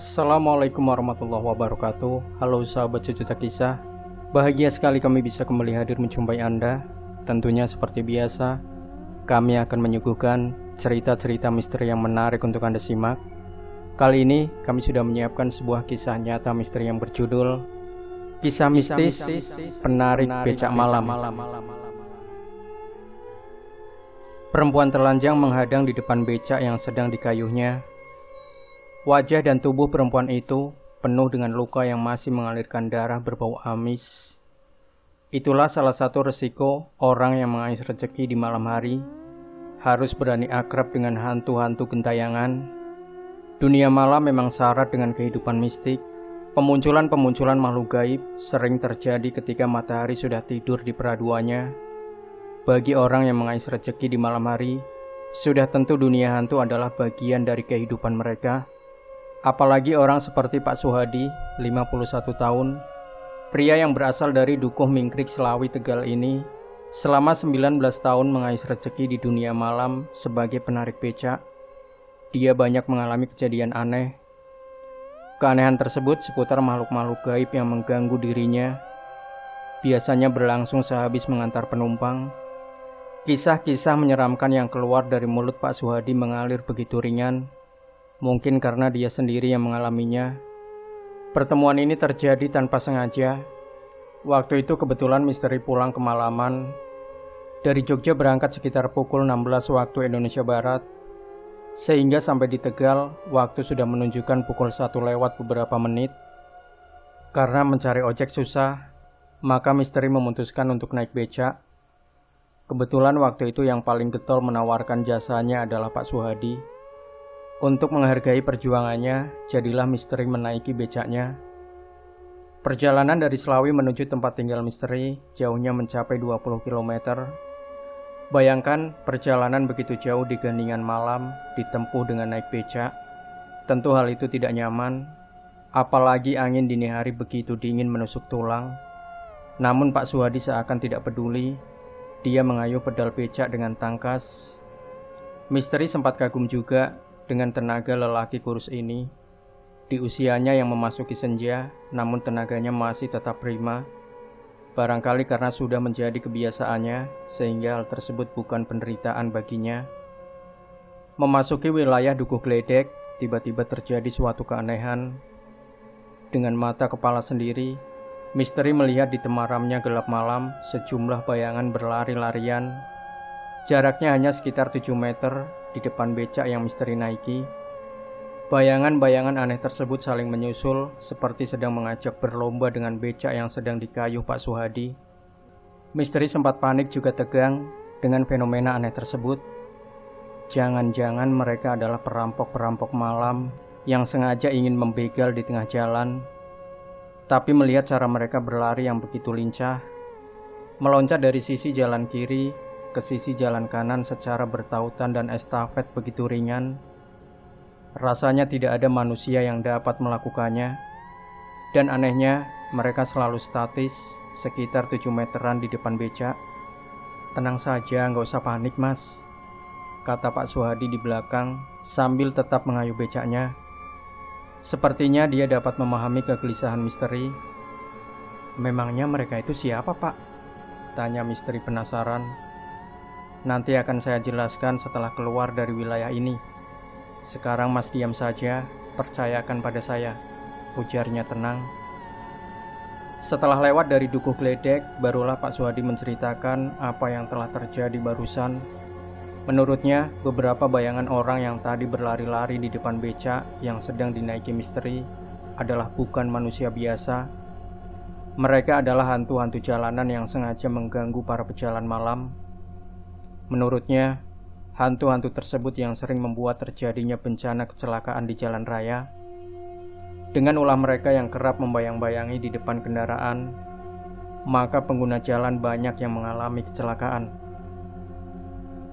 Assalamualaikum warahmatullahi wabarakatuh. Halo sahabat Sejuta Kisah. Bahagia sekali kami bisa kembali hadir menjumpai Anda. Tentunya seperti biasa, kami akan menyuguhkan cerita-cerita misteri yang menarik untuk Anda simak. Kali ini kami sudah menyiapkan sebuah kisah nyata misteri yang berjudul Kisah Mistis Penarik Becak Malam. Perempuan telanjang menghadang di depan becak yang sedang dikayuhnya. Wajah dan tubuh perempuan itu penuh dengan luka yang masih mengalirkan darah berbau amis. Itulah salah satu resiko orang yang mengais rezeki di malam hari, harus berani akrab dengan hantu-hantu gentayangan. Dunia malam memang syarat dengan kehidupan mistik. Pemunculan-pemunculan makhluk gaib sering terjadi ketika matahari sudah tidur di peraduannya. Bagi orang yang mengais rezeki di malam hari, sudah tentu dunia hantu adalah bagian dari kehidupan mereka. Apalagi orang seperti Pak Suhadi, 51 tahun, pria yang berasal dari Dukuh Mingkrik, Selawi, Tegal ini, selama 19 tahun mengais rezeki di dunia malam sebagai penarik becak. Dia banyak mengalami kejadian aneh. Keanehan tersebut seputar makhluk-makhluk gaib yang mengganggu dirinya. Biasanya berlangsung sehabis mengantar penumpang. Kisah-kisah menyeramkan yang keluar dari mulut Pak Suhadi mengalir begitu ringan. Mungkin karena dia sendiri yang mengalaminya. Pertemuan ini terjadi tanpa sengaja. Waktu itu kebetulan misteri pulang kemalaman. Dari Jogja berangkat sekitar pukul 16 waktu Indonesia Barat. Sehingga sampai di Tegal, waktu sudah menunjukkan pukul 1 lewat beberapa menit. Karena mencari ojek susah, maka misteri memutuskan untuk naik becak. Kebetulan waktu itu yang paling getol menawarkan jasanya adalah Pak Suhadi. Untuk menghargai perjuangannya, jadilah misteri menaiki becaknya. Perjalanan dari Selawi menuju tempat tinggal misteri jauhnya mencapai 20 km. Bayangkan perjalanan begitu jauh di geningan malam ditempuh dengan naik becak. Tentu hal itu tidak nyaman, apalagi angin dini hari begitu dingin menusuk tulang. Namun Pak Suhadi seakan tidak peduli. Dia mengayuh pedal becak dengan tangkas. Misteri sempat kagum juga dengan tenaga lelaki kurus ini. Di usianya yang memasuki senja, namun tenaganya masih tetap prima. Barangkali karena sudah menjadi kebiasaannya, sehingga hal tersebut bukan penderitaan baginya. Memasuki wilayah Dukuh Gledek, tiba-tiba terjadi suatu keanehan. Dengan mata kepala sendiri, misteri melihat di temaramnya gelap malam sejumlah bayangan berlari-larian. Jaraknya hanya sekitar 7 meter di depan becak yang misteri naiki. Bayangan-bayangan aneh tersebut saling menyusul seperti sedang mengajak berlomba dengan becak yang sedang dikayuh Pak Suhadi. Misteri sempat panik juga tegang dengan fenomena aneh tersebut. Jangan-jangan mereka adalah perampok-perampok malam yang sengaja ingin membegal di tengah jalan. Tapi melihat cara mereka berlari yang begitu lincah, meloncat dari sisi jalan kiri ke sisi jalan kanan secara bertautan dan estafet begitu ringan. Rasanya tidak ada manusia yang dapat melakukannya. Dan anehnya, mereka selalu statis sekitar 7 meteran di depan becak. "Tenang saja, nggak usah panik mas," kata Pak Suhadi di belakang sambil tetap mengayuh becaknya. Sepertinya dia dapat memahami kegelisahan misteri. "Memangnya mereka itu siapa pak?" tanya misteri penasaran. "Nanti akan saya jelaskan setelah keluar dari wilayah ini. Sekarang mas diam saja, percayakan pada saya," ujarnya tenang. Setelah lewat dari Dukuh Gledek, barulah Pak Suhadi menceritakan apa yang telah terjadi barusan. Menurutnya, beberapa bayangan orang yang tadi berlari-lari di depan becak yang sedang dinaiki misteri adalah bukan manusia biasa. Mereka adalah hantu-hantu jalanan yang sengaja mengganggu para pejalan malam. Menurutnya, hantu-hantu tersebut yang sering membuat terjadinya bencana kecelakaan di jalan raya. Dengan ulah mereka yang kerap membayang-bayangi di depan kendaraan, maka pengguna jalan banyak yang mengalami kecelakaan.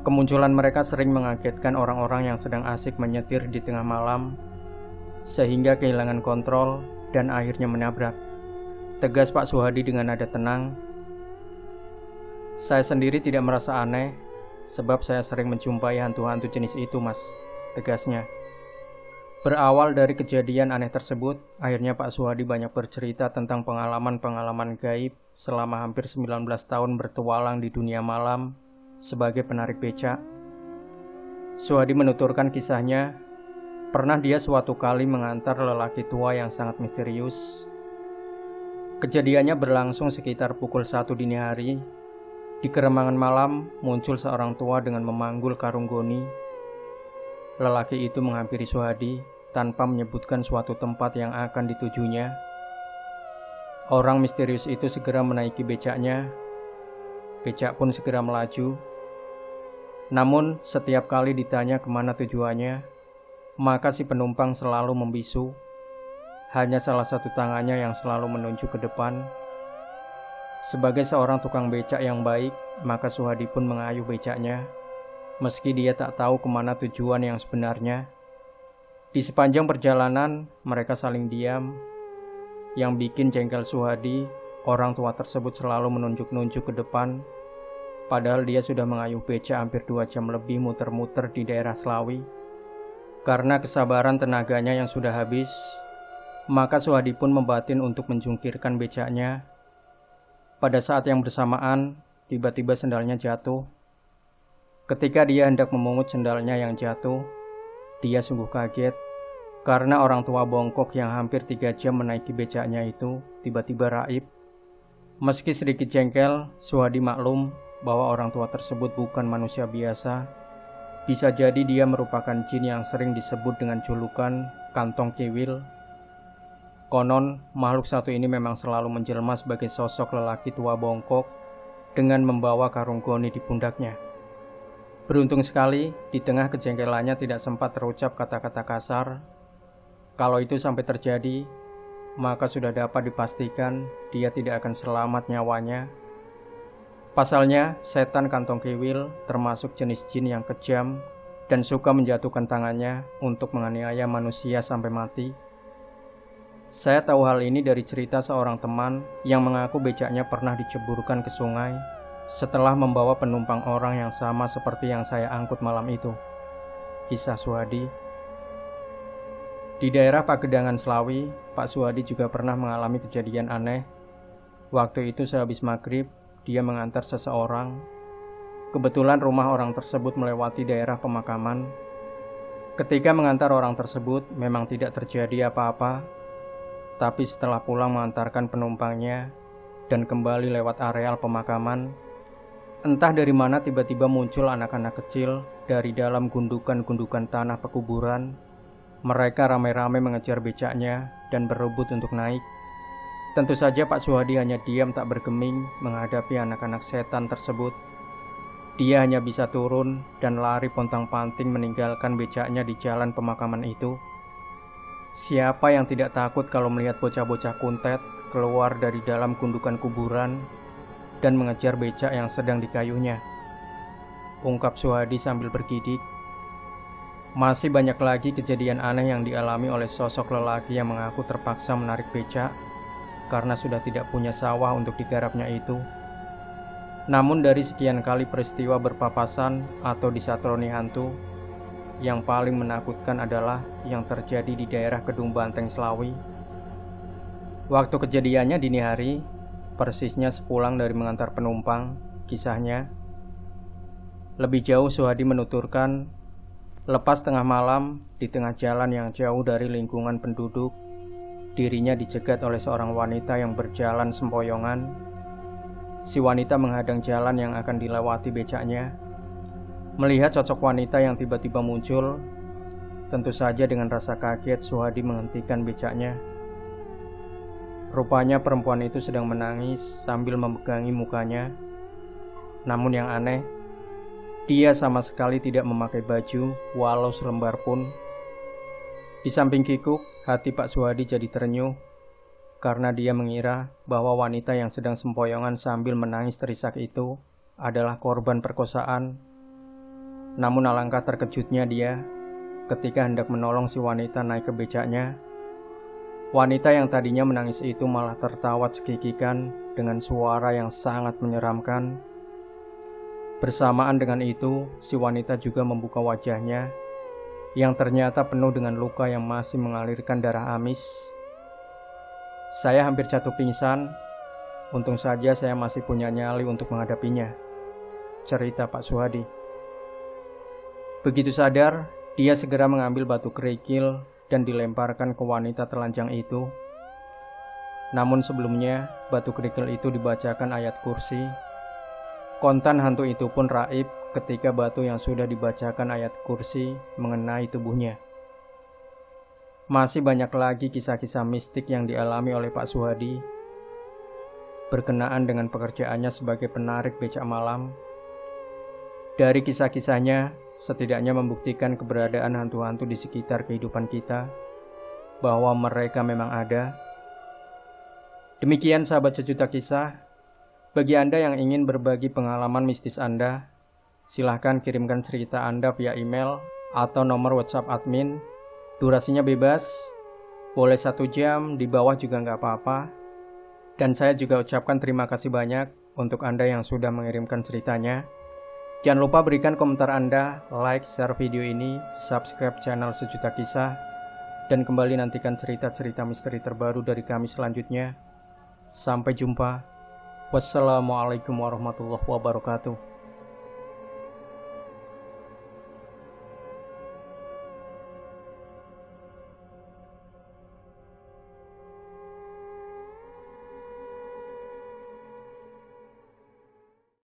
Kemunculan mereka sering mengagetkan orang-orang yang sedang asik menyetir di tengah malam, sehingga kehilangan kontrol dan akhirnya menabrak. Tegas Pak Suhadi dengan nada tenang. "Saya sendiri tidak merasa aneh, sebab saya sering menjumpai hantu-hantu jenis itu mas," tegasnya. Berawal dari kejadian aneh tersebut, akhirnya Pak Suhadi banyak bercerita tentang pengalaman-pengalaman gaib selama hampir 19 tahun bertualang di dunia malam sebagai penarik becak. Suhadi menuturkan kisahnya, pernah dia suatu kali mengantar lelaki tua yang sangat misterius. Kejadiannya berlangsung sekitar pukul 1 dini hari. Di keremangan malam muncul seorang tua dengan memanggul karung goni. Lelaki itu menghampiri Suhadi tanpa menyebutkan suatu tempat yang akan ditujunya. Orang misterius itu segera menaiki becaknya. Becak pun segera melaju. Namun setiap kali ditanya kemana tujuannya, maka si penumpang selalu membisu. Hanya salah satu tangannya yang selalu menunjuk ke depan. Sebagai seorang tukang becak yang baik, maka Suhadi pun mengayuh becaknya, meski dia tak tahu kemana tujuan yang sebenarnya. Di sepanjang perjalanan, mereka saling diam. Yang bikin jengkel Suhadi, orang tua tersebut selalu menunjuk-nunjuk ke depan, padahal dia sudah mengayuh becak hampir 2 jam lebih muter-muter di daerah Slawi. Karena kesabaran tenaganya yang sudah habis, maka Suhadi pun membatin untuk menjungkirkan becaknya. Pada saat yang bersamaan, tiba-tiba sendalnya jatuh. Ketika dia hendak memungut sendalnya yang jatuh, dia sungguh kaget karena orang tua bongkok yang hampir 3 jam menaiki becaknya itu tiba-tiba raib. Meski sedikit jengkel, Suhadi maklum bahwa orang tua tersebut bukan manusia biasa. Bisa jadi dia merupakan jin yang sering disebut dengan julukan kantong kiwil. Konon, makhluk satu ini memang selalu menjelma sebagai sosok lelaki tua bongkok dengan membawa karung goni di pundaknya. Beruntung sekali, di tengah kejengkelannya tidak sempat terucap kata-kata kasar. Kalau itu sampai terjadi, maka sudah dapat dipastikan dia tidak akan selamat nyawanya. Pasalnya, setan kantong kiwil termasuk jenis jin yang kejam dan suka menjatuhkan tangannya untuk menganiaya manusia sampai mati. Saya tahu hal ini dari cerita seorang teman yang mengaku becaknya pernah diceburkan ke sungai setelah membawa penumpang orang yang sama seperti yang saya angkut malam itu. Kisah Suhadi. Di daerah Pagedangan Slawi, Pak Suhadi juga pernah mengalami kejadian aneh. Waktu itu sehabis maghrib, dia mengantar seseorang. Kebetulan rumah orang tersebut melewati daerah pemakaman. Ketika mengantar orang tersebut, memang tidak terjadi apa-apa. Tapi setelah pulang mengantarkan penumpangnya dan kembali lewat areal pemakaman, entah dari mana tiba-tiba muncul anak-anak kecil dari dalam gundukan-gundukan tanah pekuburan. Mereka ramai-ramai mengejar becaknya dan berebut untuk naik. Tentu saja Pak Suhadi hanya diam tak bergeming menghadapi anak-anak setan tersebut. Dia hanya bisa turun dan lari pontang-panting meninggalkan becaknya di jalan pemakaman itu. Siapa yang tidak takut kalau melihat bocah-bocah kuntet keluar dari dalam gundukan kuburan dan mengejar becak yang sedang dikayuhnya? Ungkap Suhadi sambil bergidik. Masih banyak lagi kejadian aneh yang dialami oleh sosok lelaki yang mengaku terpaksa menarik becak karena sudah tidak punya sawah untuk digarapnya itu. Namun dari sekian kali peristiwa berpapasan atau disatroni hantu, yang paling menakutkan adalah yang terjadi di daerah Kedung Banteng Slawi. Waktu kejadiannya dini hari, persisnya sepulang dari mengantar penumpang. Kisahnya lebih jauh, Suhadi menuturkan, lepas tengah malam di tengah jalan yang jauh dari lingkungan penduduk, dirinya dicegat oleh seorang wanita yang berjalan sempoyongan. Si wanita menghadang jalan yang akan dilewati becaknya. Melihat sosok wanita yang tiba-tiba muncul, tentu saja dengan rasa kaget Suhadi menghentikan becaknya. Rupanya perempuan itu sedang menangis sambil memegangi mukanya. Namun yang aneh, dia sama sekali tidak memakai baju walau selembar pun. Di samping kikuk, hati Pak Suhadi jadi terenyuh karena dia mengira bahwa wanita yang sedang sempoyongan sambil menangis terisak itu adalah korban perkosaan. Namun alangkah terkejutnya dia ketika hendak menolong si wanita naik ke becaknya. Wanita yang tadinya menangis itu malah tertawa cekikikan dengan suara yang sangat menyeramkan. Bersamaan dengan itu, si wanita juga membuka wajahnya yang ternyata penuh dengan luka yang masih mengalirkan darah amis. Saya hampir jatuh pingsan. Untung saja saya masih punya nyali untuk menghadapinya, cerita Pak Suhadi. Begitu sadar, dia segera mengambil batu kerikil dan dilemparkan ke wanita telanjang itu. Namun sebelumnya, batu kerikil itu dibacakan ayat kursi. Kontan hantu itu pun raib ketika batu yang sudah dibacakan ayat kursi mengenai tubuhnya. Masih banyak lagi kisah-kisah mistik yang dialami oleh Pak Suhadi berkenaan dengan pekerjaannya sebagai penarik becak malam. Dari kisah-kisahnya, setidaknya membuktikan keberadaan hantu-hantu di sekitar kehidupan kita, bahwa mereka memang ada. Demikian sahabat sejuta kisah. Bagi Anda yang ingin berbagi pengalaman mistis Anda, silahkan kirimkan cerita Anda via email atau nomor WhatsApp admin. Durasinya bebas, boleh 1 jam, di bawah juga nggak apa-apa. Dan saya juga ucapkan terima kasih banyak untuk Anda yang sudah mengirimkan ceritanya. Jangan lupa berikan komentar Anda, like, share video ini, subscribe channel Sejuta Kisah, dan kembali nantikan cerita-cerita misteri terbaru dari kami selanjutnya. Sampai jumpa. Wassalamualaikum warahmatullahi wabarakatuh.